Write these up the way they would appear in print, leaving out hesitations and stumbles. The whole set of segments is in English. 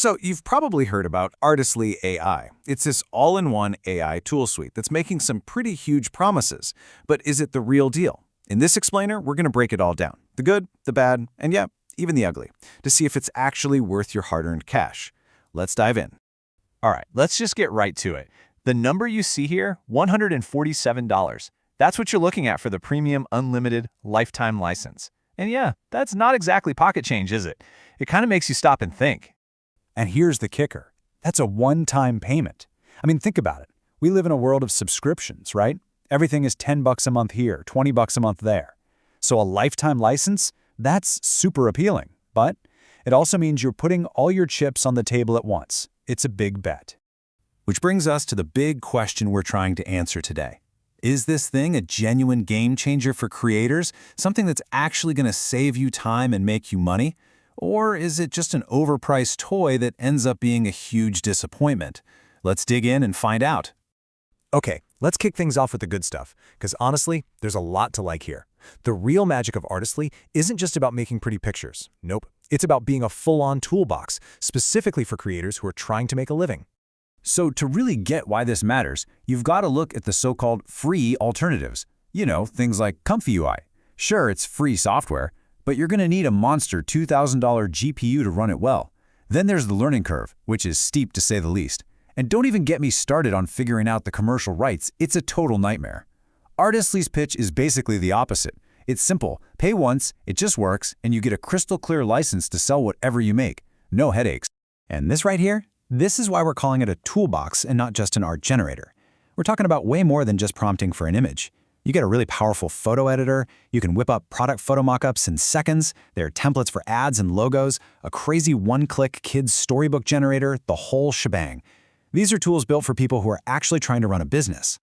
So you've probably heard about Artistly AI. It's this all-in-one AI tool suite that's making some pretty huge promises. But is it the real deal? In this explainer, we're going to break it all down. The good, the bad, and yeah, even the ugly, to see if it's actually worth your hard-earned cash. Let's dive in. All right, let's just get right to it. The number you see here, $147. That's what you're looking at for the premium unlimited lifetime license. And yeah, that's not exactly pocket change, is it? It kind of makes you stop and think. And here's the kicker. That's a one-time payment. I mean, think about it. We live in a world of subscriptions, right? Everything is $10 a month here, $20 a month there. So a lifetime license, that's super appealing. But it also means you're putting all your chips on the table at once. It's a big bet. Which brings us to the big question we're trying to answer today. Is this thing a genuine game changer for creators? Something that's actually going to save you time and make you money? Or is it just an overpriced toy that ends up being a huge disappointment? Let's dig in and find out. Okay, let's kick things off with the good stuff, because honestly, there's a lot to like here. The real magic of Artistly isn't just about making pretty pictures. Nope. It's about being a full-on toolbox, specifically for creators who are trying to make a living. So to really get why this matters, you've got to look at the so-called free alternatives. You know, things like Comfy UI. Sure, it's free software, but you're going to need a monster $2,000 GPU to run it well. Then there's the learning curve, which is steep to say the least. And don't even get me started on figuring out the commercial rights. It's a total nightmare. Artistly's pitch is basically the opposite. It's simple. Pay once, it just works, and you get a crystal clear license to sell whatever you make. No headaches. And this right here, this is why we're calling it a toolbox and not just an art generator. We're talking about way more than just prompting for an image. You get a really powerful photo editor, you can whip up product photo mockups in seconds, there are templates for ads and logos, a crazy one-click kids storybook generator, the whole shebang. These are tools built for people who are actually trying to run a business.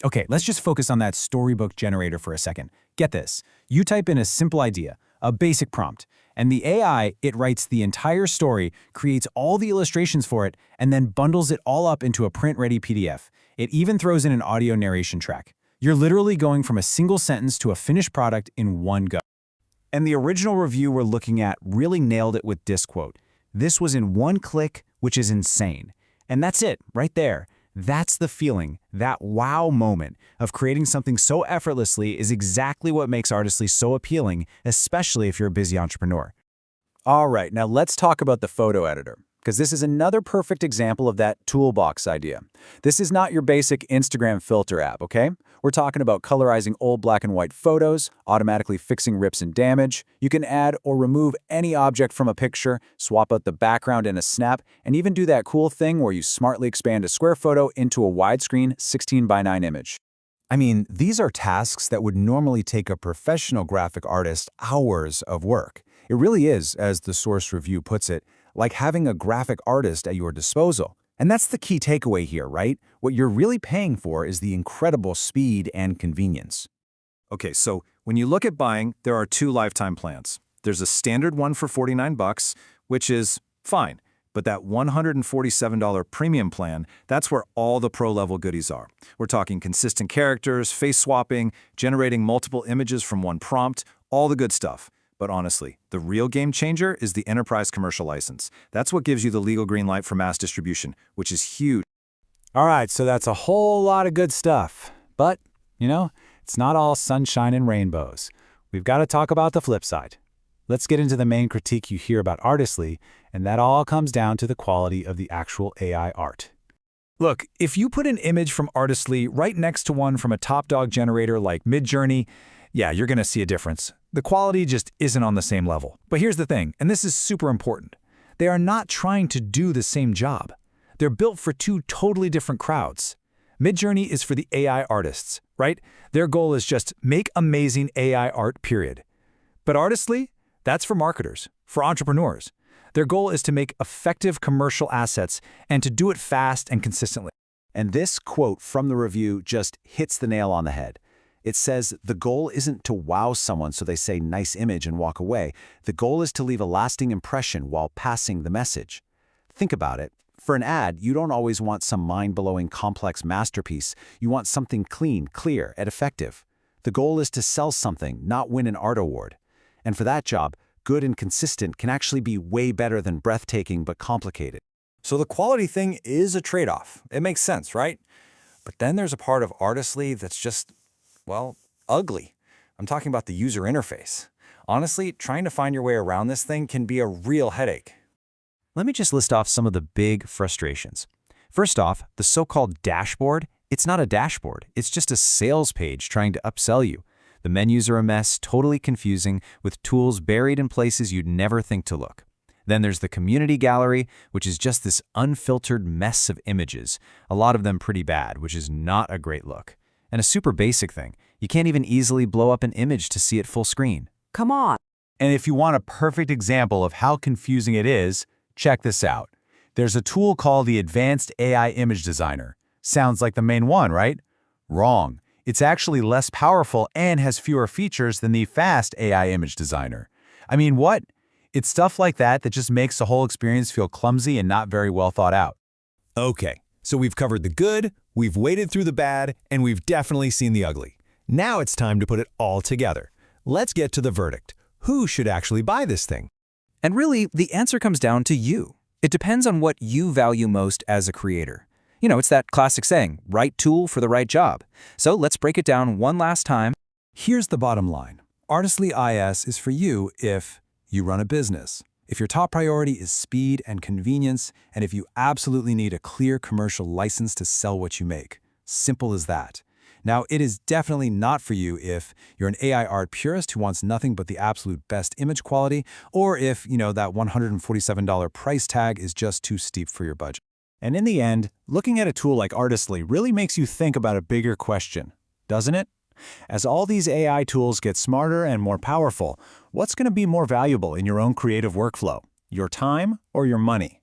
Okay, let's just focus on that storybook generator for a second. Get this. You type in a simple idea, a basic prompt, and the AI, it writes the entire story, creates all the illustrations for it, and then bundles it all up into a print-ready PDF. It even throws in an audio narration track. You're literally going from a single sentence to a finished product in one go. And the original review we're looking at really nailed it with this quote. This was in one click, which is insane. And that's it, right there. That's the feeling, that wow moment of creating something so effortlessly is exactly what makes Artistly so appealing, especially if you're a busy entrepreneur. All right, now let's talk about the photo editor, because this is another perfect example of that toolbox idea. This is not your basic Instagram filter app, okay? We're talking about colorizing old black and white photos, automatically fixing rips and damage. You can add or remove any object from a picture, swap out the background in a snap, and even do that cool thing where you smartly expand a square photo into a widescreen 16:9 image. I mean, these are tasks that would normally take a professional graphic artist hours of work. It really is, as the source review puts it, like having a graphic artist at your disposal. And that's the key takeaway here, right? What you're really paying for is the incredible speed and convenience. Okay, so when you look at buying, there are two lifetime plans. There's a standard one for $49, which is fine. But that $147 premium plan, that's where all the pro-level goodies are. We're talking consistent characters, face swapping, generating multiple images from one prompt, all the good stuff. But honestly, the real game changer is the enterprise commercial license. That's what gives you the legal green light for mass distribution, which is huge. All right, so that's a whole lot of good stuff. But, it's not all sunshine and rainbows. We've got to talk about the flip side. Let's get into the main critique you hear about Artistly, and that all comes down to the quality of the actual AI art. Look, if you put an image from Artistly right next to one from a top-dog generator like Midjourney, yeah, you're going to see a difference. The quality just isn't on the same level. But here's the thing, and this is super important. They are not trying to do the same job. They're built for two totally different crowds. Midjourney is for the AI artists, right? Their goal is just make amazing AI art, period. But Artistly, that's for marketers, for entrepreneurs. Their goal is to make effective commercial assets and to do it fast and consistently. And this quote from the review just hits the nail on the head. It says, the goal isn't to wow someone so they say nice image and walk away. The goal is to leave a lasting impression while passing the message. Think about it. For an ad, you don't always want some mind-blowing complex masterpiece. You want something clean, clear, and effective. The goal is to sell something, not win an art award. And for that job, good and consistent can actually be way better than breathtaking but complicated. So the quality thing is a trade-off. It makes sense, right? But then there's a part of Artistly that's just, well, ugly. I'm talking about the user interface. Honestly, trying to find your way around this thing can be a real headache. Let me just list off some of the big frustrations. First off, the so-called dashboard. It's not a dashboard. It's just a sales page trying to upsell you. The menus are a mess, totally confusing, with tools buried in places you'd never think to look. Then there's the community gallery, which is just this unfiltered mess of images, a lot of them pretty bad, which is not a great look. And a super basic thing, you can't even easily blow up an image to see it full screen. Come on. And if you want a perfect example of how confusing it is, check this out. There's a tool called the Advanced AI Image Designer. Sounds like the main one, right? Wrong. It's actually less powerful and has fewer features than the Fast AI Image Designer. I mean, what? It's stuff like that that just makes the whole experience feel clumsy and not very well thought out. Okay, so we've covered the good, we've waded through the bad, and we've definitely seen the ugly. Now it's time to put it all together. Let's get to the verdict. Who should actually buy this thing? And really, the answer comes down to you. It depends on what you value most as a creator. You know, it's that classic saying, right tool for the right job. So let's break it down one last time. Here's the bottom line. Artistly IS is for you if you run a business, if your top priority is speed and convenience, and if you absolutely need a clear commercial license to sell what you make. Simple as that. Now, it is definitely not for you if you're an AI art purist who wants nothing but the absolute best image quality, or if, that $147 price tag is just too steep for your budget. And in the end, looking at a tool like Artistly really makes you think about a bigger question, doesn't it? As all these AI tools get smarter and more powerful, what's going to be more valuable in your own creative workflow? Your time or your money?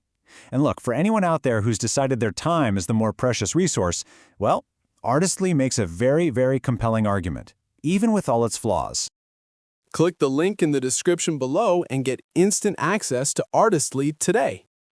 And look, for anyone out there who's decided their time is the more precious resource, well, Artistly makes a very, very compelling argument, even with all its flaws. Click the link in the description below and get instant access to Artistly today.